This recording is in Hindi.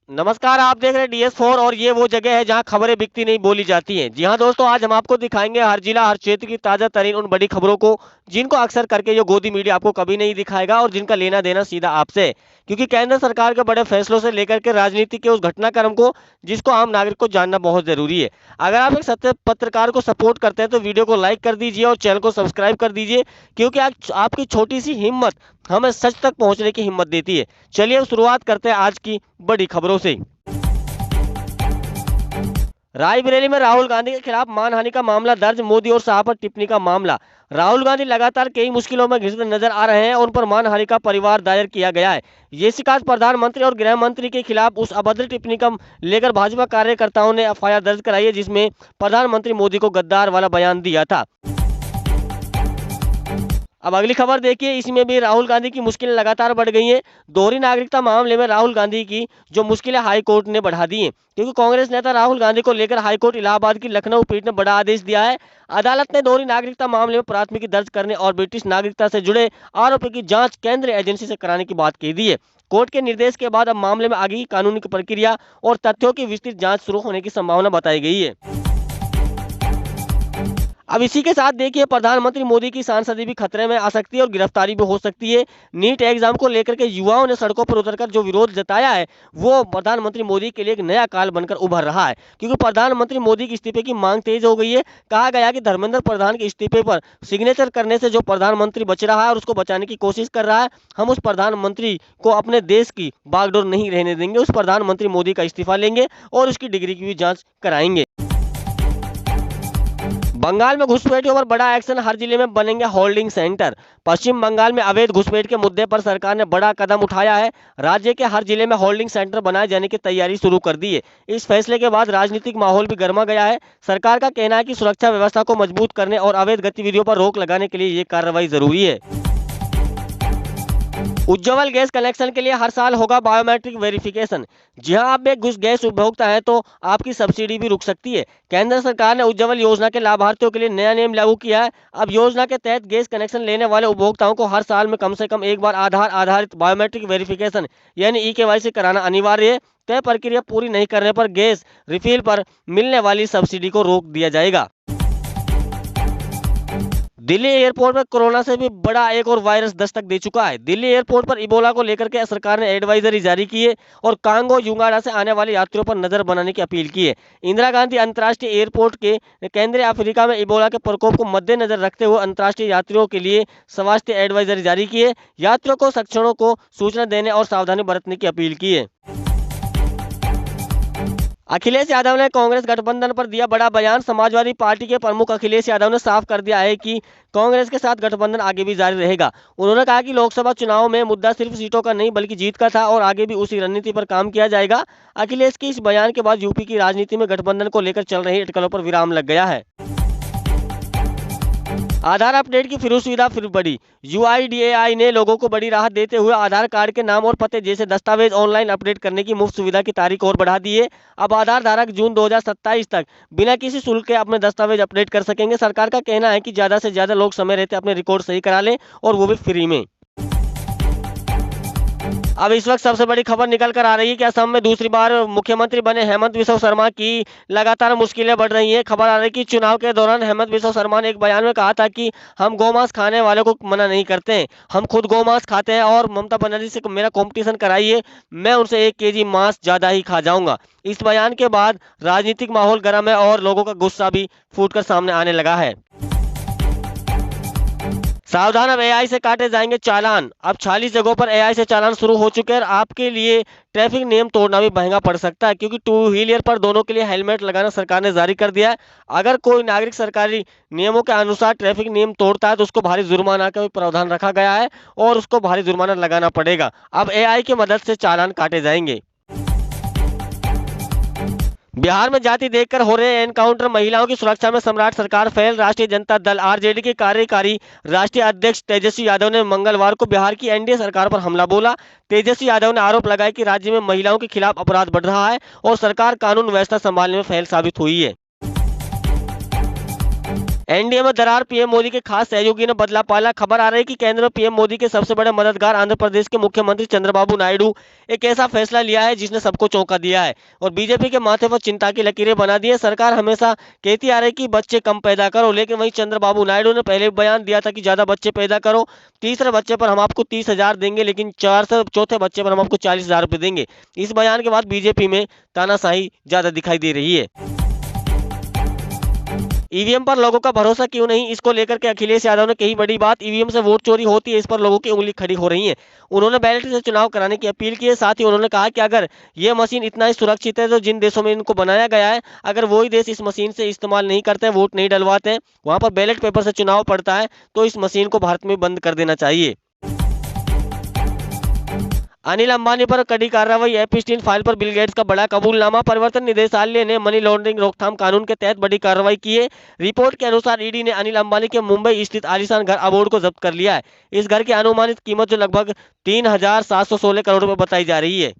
नमस्कार, आप देख रहे हैं DS4 और ये वो जगह है जहां खबरें बिकती नहीं बोली जाती हैं। जी हां दोस्तों, आज हम आपको दिखाएंगे हर जिला हर क्षेत्र की ताजा तरीन उन बड़ी खबरों को जिनको अक्सर करके ये गोदी मीडिया आपको कभी नहीं दिखाएगा और जिनका लेना देना सीधा आपसे है। क्योंकि केंद्र सरकार के बड़े फैसलों से लेकर के राजनीति के उस घटनाक्रम को जिसको आम नागरिक को जानना बहुत जरूरी है। अगर आप एक सत्य पत्रकार को सपोर्ट करते हैं तो वीडियो को लाइक कर दीजिए और चैनल को सब्सक्राइब कर दीजिए, क्योंकि आपकी छोटी सी हिम्मत हमें सच तक पहुंचने की हिम्मत देती है। चलिए अब शुरुआत करते हैं आज की बड़ी खबरों से। रायबरेली में राहुल गांधी के खिलाफ मानहानि का मामला दर्ज, मोदी और शाह पर टिप्पणी का मामला। राहुल गांधी लगातार कई मुश्किलों में घिसते नजर आ रहे हैं। उन पर मानहानि का परिवार दायर किया गया है। ये शिकायत प्रधानमंत्री और गृह मंत्री के खिलाफ उस अभद्र टिप्पणी का लेकर भाजपा कार्यकर्ताओं ने एफआईआर दर्ज कराई है, जिसमें प्रधानमंत्री मोदी को गद्दार वाला बयान दिया था। अब अगली खबर देखिए, इसमें भी राहुल गांधी की मुश्किलें लगातार बढ़ गई हैं। दोहरी नागरिकता मामले में राहुल गांधी की जो मुश्किलें हाई कोर्ट ने बढ़ा दी हैं, क्योंकि कांग्रेस नेता राहुल गांधी को लेकर हाई कोर्ट इलाहाबाद की लखनऊ पीठ ने बड़ा आदेश दिया है। अदालत ने दोहरी नागरिकता मामले में प्राथमिकी दर्ज करने और ब्रिटिश नागरिकता से जुड़े आरोपी की जांच केंद्रीय एजेंसी से कराने की बात कही दी है। कोर्ट के निर्देश के बाद अब मामले में आगे की कानूनी प्रक्रिया और तथ्यों की विस्तृत जांच शुरू होने की संभावना बताई गई है। अब इसी के साथ देखिए, प्रधानमंत्री मोदी की सांसदी भी खतरे में आ सकती है और गिरफ्तारी भी हो सकती है। नीट एग्जाम को लेकर के युवाओं ने सड़कों पर उतरकर जो विरोध जताया है, वो प्रधानमंत्री मोदी के लिए एक नया काल बनकर उभर रहा है, क्योंकि प्रधानमंत्री मोदी के इस्तीफे की मांग तेज हो गई है। कहा गया कि धर्मेंद्र प्रधान के इस्तीफे पर सिग्नेचर करने से जो प्रधानमंत्री बच रहा है और उसको बचाने की कोशिश कर रहा है, हम उस प्रधानमंत्री को अपने देश की बागडोर नहीं रहने देंगे। उस प्रधानमंत्री मोदी का इस्तीफा लेंगे और उसकी डिग्री की भी जांच कराएंगे। बंगाल में घुसपैठियों पर बड़ा एक्शन, हर जिले में बनेंगे होल्डिंग सेंटर। पश्चिम बंगाल में अवैध घुसपैठ के मुद्दे पर सरकार ने बड़ा कदम उठाया है। राज्य के हर जिले में होल्डिंग सेंटर बनाए जाने की तैयारी शुरू कर दी है। इस फैसले के बाद राजनीतिक माहौल भी गर्मा गया है। सरकार का कहना है कि सुरक्षा व्यवस्था को मजबूत करने और अवैध गतिविधियों पर रोक लगाने के लिए ये कार्रवाई जरूरी है। उज्ज्वल गैस कनेक्शन के लिए हर साल होगा बायोमेट्रिक वेरिफिकेशन। जी हां, आप एक गैस उपभोक्ता हैं तो आपकी सब्सिडी भी रुक सकती है। केंद्र सरकार ने उज्ज्वल योजना के लाभार्थियों के लिए नया नियम लागू किया है। अब योजना के तहत गैस कनेक्शन लेने वाले उपभोक्ताओं को हर साल में कम से कम एक बार आधार आधारित बायोमेट्रिक वेरिफिकेशन यानी ई-KYC कराना अनिवार्य है। तय प्रक्रिया पूरी नहीं करने पर गैस रिफिल पर मिलने वाली सब्सिडी को रोक दिया जाएगा। दिल्ली एयरपोर्ट पर कोरोना से भी बड़ा एक और वायरस दस्तक दे चुका है। दिल्ली एयरपोर्ट पर इबोला को लेकर के सरकार ने एडवाइजरी जारी की है और कांगो युगांडा से आने वाले यात्रियों पर नजर बनाने की अपील की है। इंदिरा गांधी अंतर्राष्ट्रीय एयरपोर्ट के केंद्रीय अफ्रीका में इबोला के प्रकोप को मद्देनजर रखते हुए अंतर्राष्ट्रीय यात्रियों के लिए स्वास्थ्य एडवाइजरी जारी की है। यात्रियों को क्षणों को सूचना देने और सावधानी बरतने की अपील की है। अखिलेश यादव ने कांग्रेस गठबंधन पर दिया बड़ा बयान। समाजवादी पार्टी के प्रमुख अखिलेश यादव ने साफ कर दिया है कि कांग्रेस के साथ गठबंधन आगे भी जारी रहेगा। उन्होंने कहा कि लोकसभा चुनाव में मुद्दा सिर्फ सीटों का नहीं बल्कि जीत का था और आगे भी उसी रणनीति पर काम किया जाएगा। अखिलेश के इस बयान के बाद यूपी की राजनीति में गठबंधन को लेकर चल रही अटकलों पर विराम लग गया है। आधार अपडेट की फिर सुविधा फिर बढ़ी। UIDAI ने लोगों को बड़ी राहत देते हुए आधार कार्ड के नाम और पते जैसे दस्तावेज ऑनलाइन अपडेट करने की मुफ्त सुविधा की तारीख और बढ़ा दी है। अब आधार धारक जून 2027 तक बिना किसी शुल्क के अपने दस्तावेज अपडेट कर सकेंगे। सरकार का कहना है कि ज्यादा से ज्यादा लोग समय रहते अपने रिकॉर्ड सही करा लें और वो भी फ्री में। अब इस वक्त सबसे बड़ी खबर निकल कर आ रही है कि असम में दूसरी बार मुख्यमंत्री बने हेमंत बिस्वा शर्मा की लगातार मुश्किलें बढ़ रही हैं। खबर आ रही है कि चुनाव के दौरान हेमंत बिस्वा शर्मा ने एक बयान में कहा था कि हम गोमांस खाने वालों को मना नहीं करते हैं, हम खुद गोमांस खाते हैं और ममता बनर्जी से मेरा कंपटीशन कराइए, मैं उनसे 1 केजी मांस ज्यादा ही खा जाऊंगा। इस बयान के बाद राजनीतिक माहौल गर्म है और लोगों का गुस्सा भी फूटकर सामने आने लगा है। सावधान, अब AI से काटे जाएंगे चालान। अब 40 जगहों पर AI से चालान शुरू हो चुके हैं। आपके लिए ट्रैफिक नियम तोड़ना भी महंगा पड़ सकता है, क्योंकि 2 व्हीलर पर दोनों के लिए हेलमेट लगाना सरकार ने जारी कर दिया है। अगर कोई नागरिक सरकारी नियमों के अनुसार ट्रैफिक नियम तोड़ता है तो उसको भारी जुर्माना का भी प्रावधान रखा गया है और उसको भारी जुर्माना लगाना पड़ेगा। अब AI की मदद से चालान काटे जाएंगे। बिहार में जाति देखकर हो रहे एनकाउंटर, महिलाओं की सुरक्षा में सम्राट सरकार फेल। राष्ट्रीय जनता दल RJD के कार्यकारी राष्ट्रीय अध्यक्ष तेजस्वी यादव ने मंगलवार को बिहार की NDA सरकार पर हमला बोला। तेजस्वी यादव ने आरोप लगाया कि राज्य में महिलाओं के खिलाफ अपराध बढ़ रहा है और सरकार कानून व्यवस्था संभालने में फेल साबित हुई है। एनडीए में दरार, पीएम मोदी के खास सहयोगी ने बदला पाला। खबर आ रही है कि केंद्र में पीएम मोदी के सबसे बड़े मददगार आंध्र प्रदेश के मुख्यमंत्री चंद्रबाबू नायडू एक ऐसा फैसला लिया है जिसने सबको चौंका दिया है और बीजेपी के माथे पर चिंता की लकीरें बना दी है। सरकार हमेशा कहती आ रही कि बच्चे कम पैदा करो, लेकिन वहीं चंद्रबाबू नायडू ने पहले बयान दिया था कि ज्यादा बच्चे पैदा करो, तीसरे बच्चे पर हम आपको 30,000 देंगे, लेकिन चौथे बच्चे पर हम आपको 40,000 रुपए देंगे। इस बयान के बाद बीजेपी में तानाशाही ज्यादा दिखाई दे रही है। ईवीएम पर लोगों का भरोसा क्यों नहीं, इसको लेकर के अखिलेश यादव ने कही बड़ी बात। ईवीएम से वोट चोरी होती है, इस पर लोगों की उंगली खड़ी हो रही है। उन्होंने बैलेट से चुनाव कराने की अपील की है। साथ ही उन्होंने कहा कि अगर ये मशीन इतना ही सुरक्षित है तो जिन देशों में इनको बनाया गया है, अगर वही देश इस मशीन से इस्तेमाल नहीं करते हैं, वोट नहीं डलवाते हैं, वहां पर बैलेट पेपर से चुनाव पड़ता है, तो इस मशीन को भारत में बंद कर देना चाहिए। अनिल अंबानी पर कड़ी कार्रवाई, एपस्टीन फाइल पर बिल गेट्स का बड़ा कबूलनामा। प्रवर्तन निदेशालय ने मनी लॉन्ड्रिंग रोकथाम कानून के तहत बड़ी कार्रवाई की है। रिपोर्ट के अनुसार ईडी ने अनिल अंबानी के मुंबई स्थित आलीशान घर अबोर्ड को जब्त कर लिया है। इस घर की अनुमानित कीमत जो लगभग 3,716 करोड़ रुपए बताई जा रही है।